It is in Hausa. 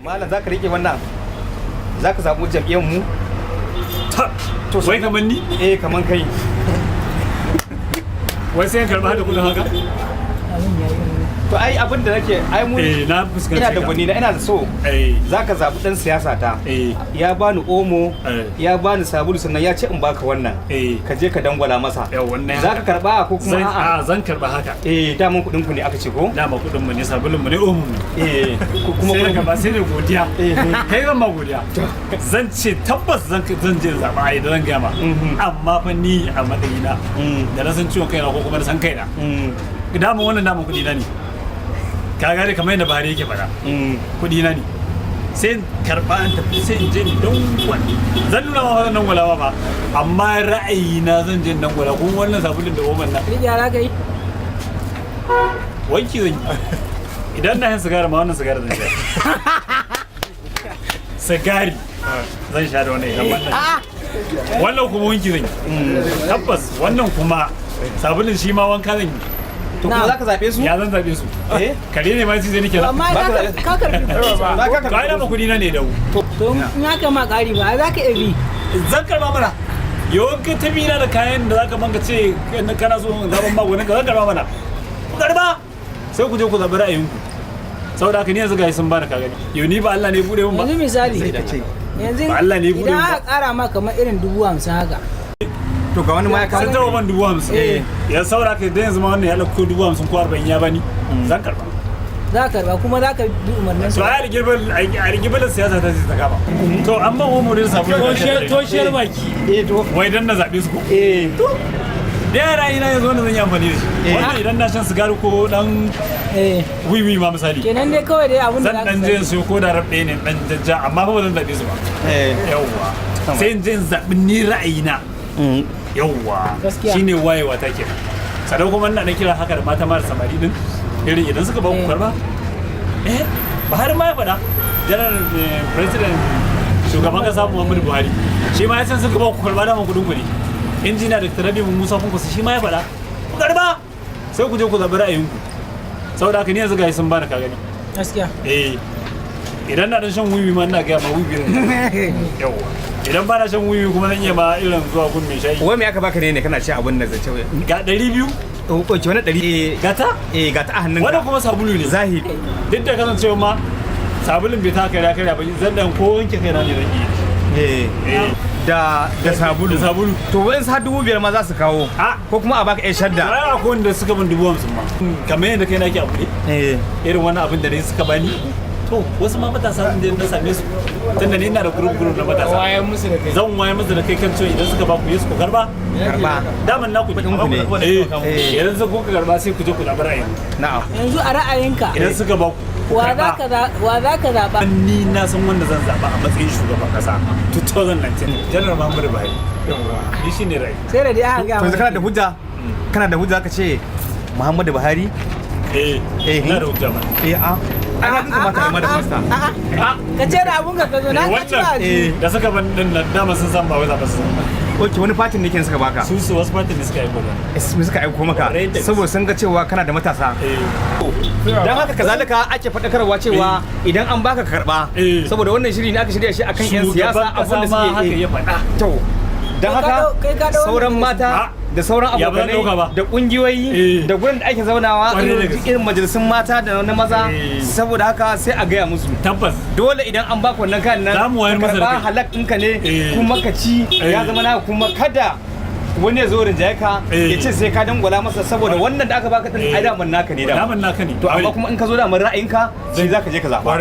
Malam za ka rike wannan, za ka zaɓi jam'iyyar mu? To wai kaman ni? Kaman kai. Wai sai ka karɓa da kudin haka? To ai abin da nake ai mu na fuskanci ina da gwani na ina da so zaka zabi dan siyasa ta ya bani omo ya bani sabulu sannan ya ce in baka wannan ka je ka dangwala masa zaka karba ko kuma a'a zan karba haka daman kudin ku ne aka ce ko dama kudin mu ne sabulun mu ne omo mu ko kuma sai ka ba sai da godiya kai zan ma godiya zan ce tabbas zan je zaba ai zan gama amma fa ni a madayina da na san ciwon kaina ko kuma da san kaina dama wannan daman kudi na ne ka gane kamar yadda Buhari yake fara kudi na ne sai karba an tafi sai in je dangwala zan nuna ma wannan dangwalawa ba amma ra'ayi na zan je dangwala kuma wannan sabulin da oman na yara kai wanki zan yi idan na yin sigari ma wannan sigari zan sha sigari zan sha da wannan wannan kuma wanki zan yi tabbas wannan kuma sabulin shi ma wanka zan yi to kuma zaka zabe su ya zan zabe su kare ne ma sai zai nake amma ka karbi ba ai da kudi na ne da to in haka ma kari ba za ka ebi zan karba mana yawan ka tabi na da kayan da zaka manga ce kana so zaban magonin ka zan karba mana ku karba sai ku je ku zabi ra'ayinku saboda haka ni yanzu ga sun bani ka gani yau ni ba Allah ne bude mun ba yanzu misali yanzu ba Allah ne bude idan aka kara ma kamar irin 50,000 haka to ga wani ma ya kawo sun taɓa ban 50,000 ya saura ka idan yanzu ma wannan ya ɗauko 50,000 ko 40 ya bani zan karba za ka karba kuma za ka bi umarnin to a rigibar siyasa ta ce ta kama to amma wani mu da sabu toshiyar baki to wai dan na zaɓe su ko to da yara ina yanzu wanda zan yi amfani da shi wannan idan na shan sigari ko dan wiwi ma misali kenan dai kawai dai abin da zan dan je su ko da rab ɗaya ne dan jajja amma fa ba zan zaɓe su ba yawwa sai in je in zaɓi ni ra'ayina yawwa shine wayewa ta kenan sadau kuma ina da kira haka da mata mara samari din irin idan suka ba ku karba Buhari ma ya faɗa janar president shugaban kasa Muhammadu Buhari shi ma ya san suka ba ku karba da man kudin ku ne injina da Rabi Musa Funkusa shi ma ya faɗa ku karba sai ku je ku zabi ra'ayinku saboda haka ni yanzu ga sun bani ka gani gaskiya idan na dan shan wiwi ma ina ga ma wiwi yawa idan ba na shan wiwi kuma zan iya ma irin zuwa gun mai shayi wai me aka baka ne kana ci abun nan zance ga 200 ko ki wani 100 gata gata a hannunka wannan kuma sabulu ne zahiri duk da kasancewa ma sabulun bai ta kai ba zan dan ko wanke kai na ne zan yi da sabulu to wayan sa 5,000 ma za su kawo ko kuma a baka ƴan shadda ai akwai wanda suka bin 50,000 ma kamar yadda kai nake abu ne irin wannan abin da ne suka bani to wasu ma matasa din da na same su tunda ni ina da group na matasa wayan musu da kai zan waye musu da kai kan cewa idan suka ba ku yesu ku karba daman naku kudin ku ne idan suka ku karba sai ku je ku zaɓi ra'ayin na'am yanzu a ra'ayinka idan suka ba ku wa za ka zaɓa ni na san wanda zan zaɓa a matsayin shugaban kasa 2019 janar Muhammadu Buhari ni shine ra'ayi sai da dai aka ga to kana da hujja ka ce Muhammadu Buhari na da hujja ba ana din kamata ai madarasa ka ce da abun ka zo na ka ci da suka ban din nan dama sun san ba wai za su oke wani fatin ne ke suka baka su wasu fatin ne suka aiko ba suka aiko maka saboda sun ga cewa kana da matasa dan haka kazalika ake faɗakarwa cewa idan an baka karba saboda wannan shiri ne aka shirya shi akan yan siyasa abin da suke haka ya faɗa to dan haka sauran mata da sauran abokanai da kungiyoyi da gurin da ake zaunawa irin majalisun mata da na maza saboda haka sai a gaya musu tabbas dole idan an baka wannan kan nan karba halak ɗinka ne kuma ka ci ya zama na kuma kada wani ya zo rinjaye ka ya ce sai ka dangwala masa saboda wannan da aka baka din ai daman naka ne daman naka ne to amma kuma in ka zo da ra'ayinka shi zaka je ka zaba